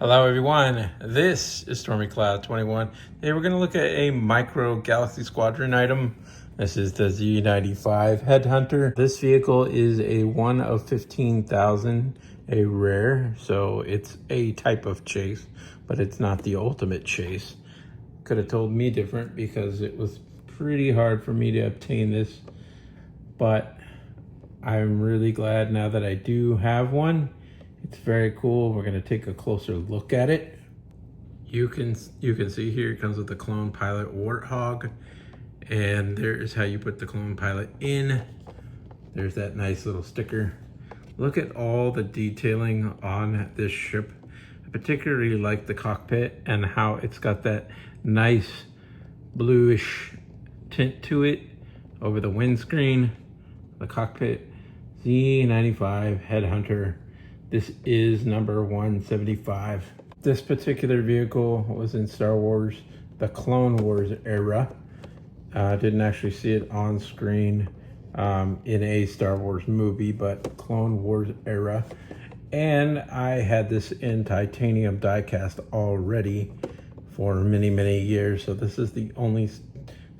Hello everyone, this is Stormy Cloud 21. Today we're going to look at a micro Galaxy Squadron item. This is the Z-95 Headhunter. This vehicle is a 1 of 15,000, a rare, so it's a type of chase, but it's not the ultimate chase. Could have told me different because it was pretty hard for me to obtain this, but I'm really glad now that I do have one. It's very cool. We're going to take a closer look at it. You can see here it comes with the Clone Pilot Warthog, and there's how you put the Clone Pilot in. There's that nice little sticker. Look at all the detailing on this ship. I particularly like the cockpit and how it's got that nice bluish tint to it over the windscreen. The cockpit, Z-95 Headhunter. This is number 175. This particular vehicle was in Star Wars, the Clone Wars era. Didn't actually see it on screen in a Star Wars movie, but Clone Wars era. And I had this in titanium diecast already for many, many years. So this is the only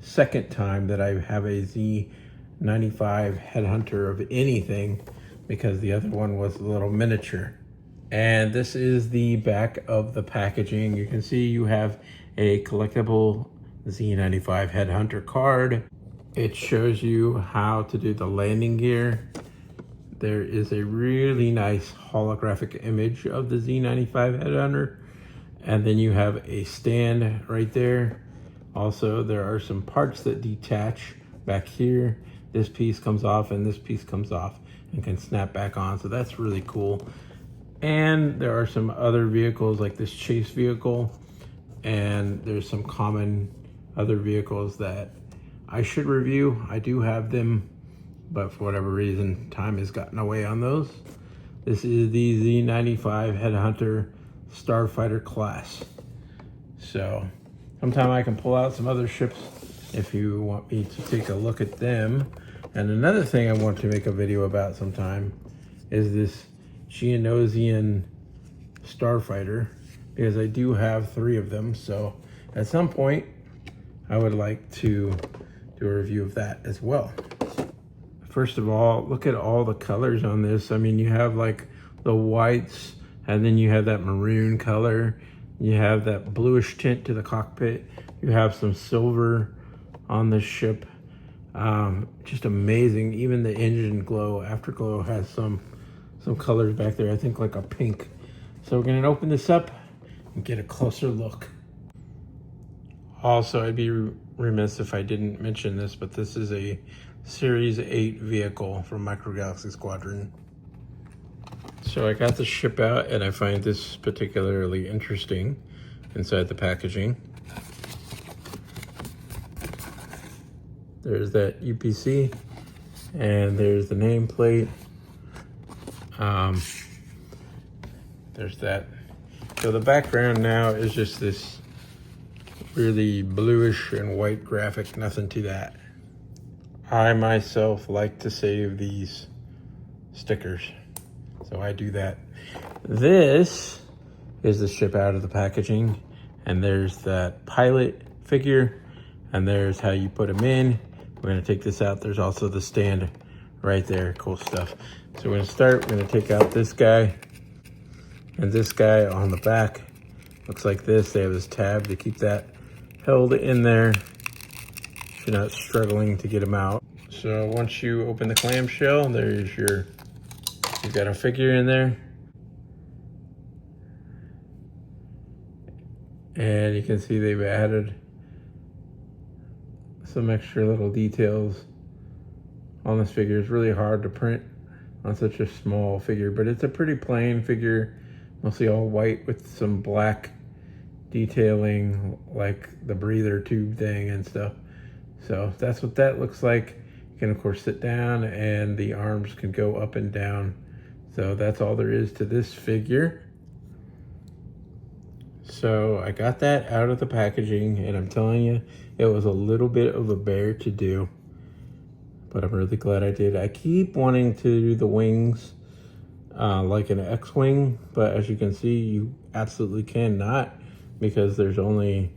second time that I have a Z-95 Headhunter of anything, because the other one was a little miniature. And this is the back of the packaging. You can see you have a collectible Z-95 Headhunter card. It shows you how to do the landing gear. There is a really nice holographic image of the Z-95 Headhunter. And then you have a stand right there. Also, there are some parts that detach back here. This piece comes off and this piece comes off and can snap back on, so that's really cool. And there are some other vehicles like this chase vehicle, and there's some common other vehicles that I should review. I do have them, but for whatever reason, time has gotten away on those. This is the Z-95 Headhunter Starfighter class. So sometime I can pull out some other ships if you want me to take a look at them. And another thing I want to make a video about sometime is this Geonosian Starfighter, because I do have 3 of them. So at some point, I would like to do a review of that as well. First of all, look at all the colors on this. I mean, you have like the whites, and then you have that maroon color. You have that bluish tint to the cockpit. You have some silver on the ship. Just amazing. Even the engine glow, afterglow, has some colors back there. I think like a pink. So we're gonna open this up and get a closer look. Also, I'd be remiss if I didn't mention this, but this is a Series 8 vehicle from Micro Galaxy Squadron. So I got the ship out, and I find this particularly interesting inside the packaging. There's that UPC, and there's the nameplate. There's that. So the background now is just this really bluish and white graphic, nothing to that. I myself like to save these stickers, so I do that. This is the ship out of the packaging, and there's that pilot figure, and there's how you put them in. We're gonna take this out. There's also the stand right there, cool stuff. So we're gonna start, we're gonna take out this guy, and this guy on the back looks like this. They have this tab to keep that held in there, so you're not struggling to get them out. So once you open the clamshell, there's you've got a figure in there. And you can see they've added some extra little details on this figure. It's really hard to print on such a small figure, but it's a pretty plain figure, mostly all white with some black detailing like the breather tube thing and stuff. So that's what that looks like. You can of course sit down, and the arms can go up and down. So that's all there is to this figure. So I got that out of the packaging, and I'm telling you, it was a little bit of a bear to do, but I'm really glad I did. I keep wanting to do the wings like an X-Wing, but as you can see, you absolutely cannot, because there's only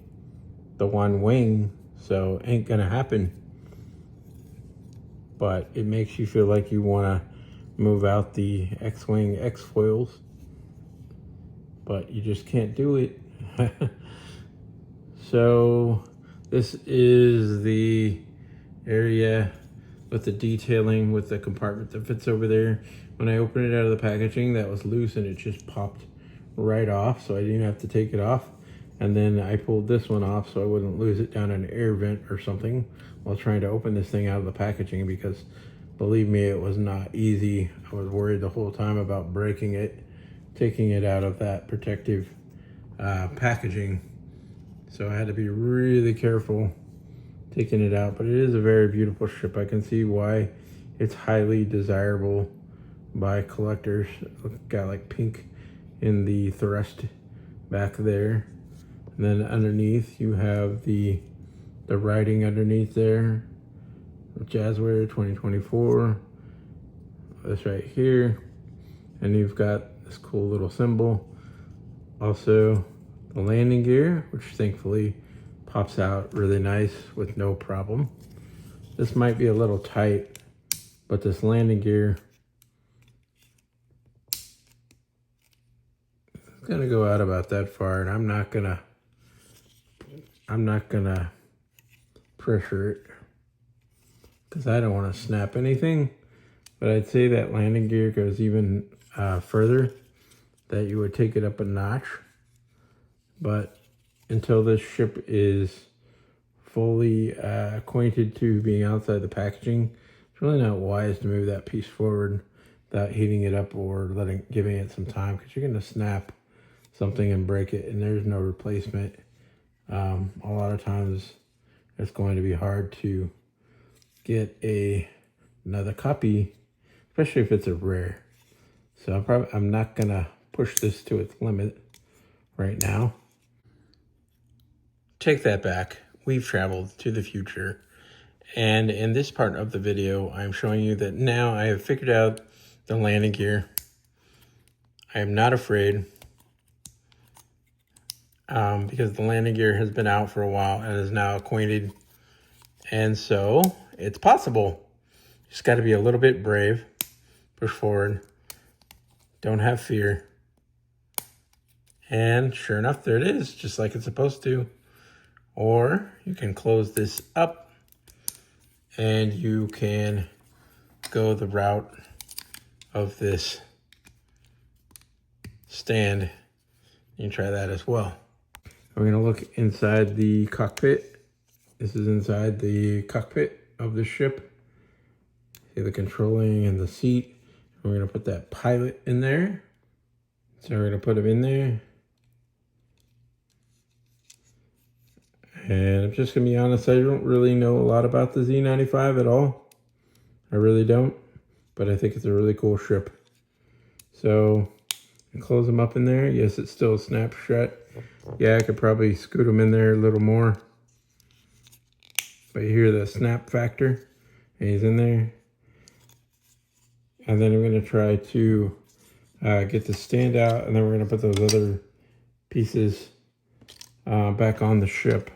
the one wing, so ain't gonna happen. But it makes you feel like you want to move out the X-Wing X-foils, but you just can't do it. So this is the area with the detailing, with the compartment that fits over there. When I opened it out of the packaging, that was loose and it just popped right off, so I didn't have to take it off. And then I pulled this one off so I wouldn't lose it down an air vent or something while trying to open this thing out of the packaging, because believe me, it was not easy. I was worried the whole time about breaking it, taking it out of that protective packaging. So I had to be really careful taking it out, but it is a very beautiful ship. I can see why it's highly desirable by collectors. Got like pink in the thrust back there. And then underneath you have the writing underneath there. Jazzware 2024. This right here. And you've got this cool little symbol. Also the landing gear, which thankfully pops out really nice with no problem. This might be a little tight, but this landing gear is gonna go out about that far, and I'm not gonna pressure it because I don't want to snap anything. But I'd say that landing gear goes even further, that you would take it up a notch. But until this ship is fully acquainted to being outside the packaging, it's really not wise to move that piece forward without heating it up or giving it some time, because you're going to snap something and break it, and there's no replacement. A lot of times it's going to be hard to get another copy, especially if it's a rare. So I'm not going to push this to its limit right now. Take that back. We've traveled to the future. And in this part of the video, I'm showing you that now I have figured out the landing gear. I am not afraid, because the landing gear has been out for a while and is now acquainted. And so it's possible. Just got to be a little bit brave. Push forward. Don't have fear. And sure enough, there it is, just like it's supposed to. Or you can close this up and you can go the route of this stand. You can try that as well. We're gonna look inside the cockpit. This is inside the cockpit of the ship. See the controlling and the seat. We're gonna put that pilot in there. So we're gonna put him in there. And I'm just gonna be honest, I don't really know a lot about the Z-95 at all. I really don't, but I think it's a really cool ship. So, close them up in there. Yes, it's still a snap shut. Yeah, I could probably scoot them in there a little more. But you hear the snap factor, and he's in there. And then I'm gonna try to get the stand out, and then we're gonna put those other pieces back on the ship.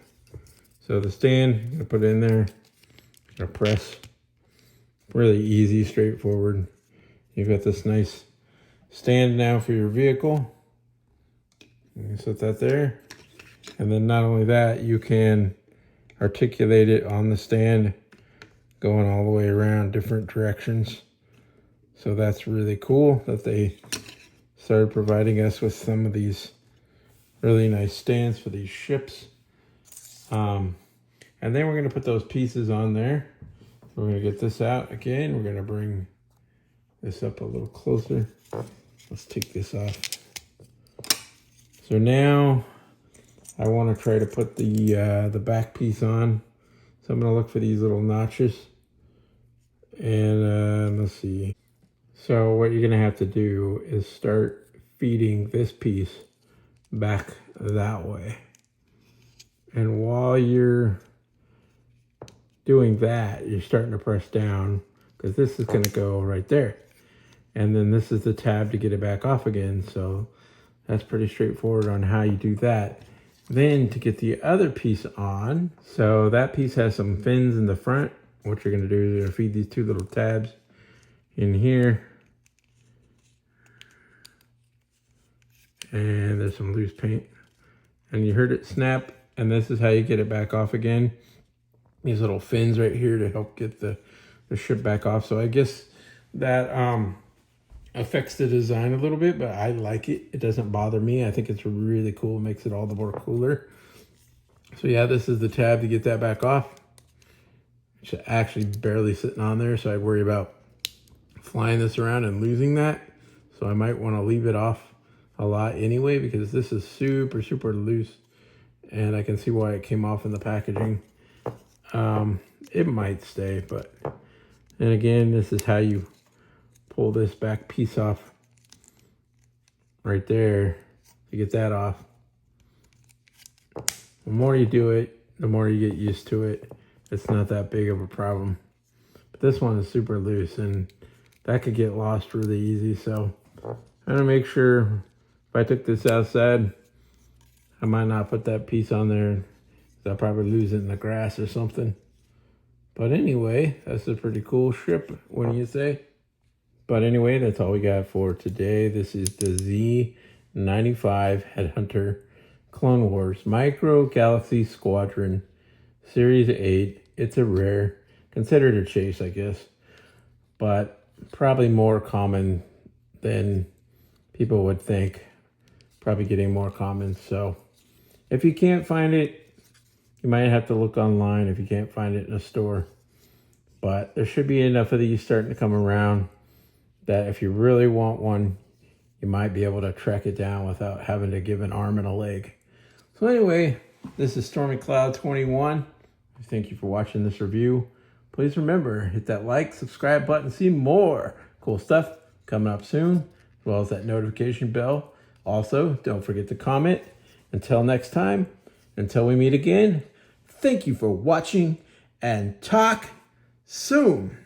So the stand, I'm gonna put it in there, gonna press, really easy, straightforward. You've got this nice stand now for your vehicle. You can set that there. And then not only that, you can articulate it on the stand, going all the way around different directions. So that's really cool that they started providing us with some of these really nice stands for these ships. And then we're going to put those pieces on there. We're going to get this out again. We're going to bring this up a little closer. Let's take this off. So now I want to try to put the back piece on. So I'm going to look for these little notches. And let's see. So what you're going to have to do is start feeding this piece back that way. And while you're doing that, you're starting to press down, because this is going to go right there. And then this is the tab to get it back off again. So that's pretty straightforward on how you do that. Then to get the other piece on, so that piece has some fins in the front. What you're gonna do is you're gonna feed these two little tabs in here. And there's some loose paint. And you heard it snap, and this is how you get it back off again. These little fins right here to help get the ship back off. So I guess that affects the design a little bit, but I like it. It doesn't bother me. I think it's really cool. It makes it all the more cooler. So yeah, this is the tab to get that back off. It's actually barely sitting on there, so I worry about flying this around and losing that. So I might want to leave it off a lot anyway, because this is super, super loose. And I can see why it came off in the packaging. It might stay, but and again, this is how you pull this back piece off right there to get that off. The more you do it, the more you get used to it. It's not that big of a problem. But this one is super loose, and that could get lost really easy. So I'm gonna make sure if I took this outside, I might not put that piece on there. I'll probably lose it in the grass or something. But anyway, that's a pretty cool ship, wouldn't you say? But anyway, that's all we got for today. This is the Z-95 Headhunter Clone Wars Micro Galaxy Squadron Series 8. It's a rare, considered a chase, I guess, but probably more common than people would think. Probably getting more common. So if you can't find it, you might have to look online if you can't find it in a store. But there should be enough of these starting to come around that if you really want one, you might be able to track it down without having to give an arm and a leg. So anyway, this is Stormy Cloud 21. Thank you for watching this review. Please remember, hit that like, subscribe button, see more cool stuff coming up soon, as well as that notification bell. Also, don't forget to comment. Until next time, until we meet again, thank you for watching, and talk soon.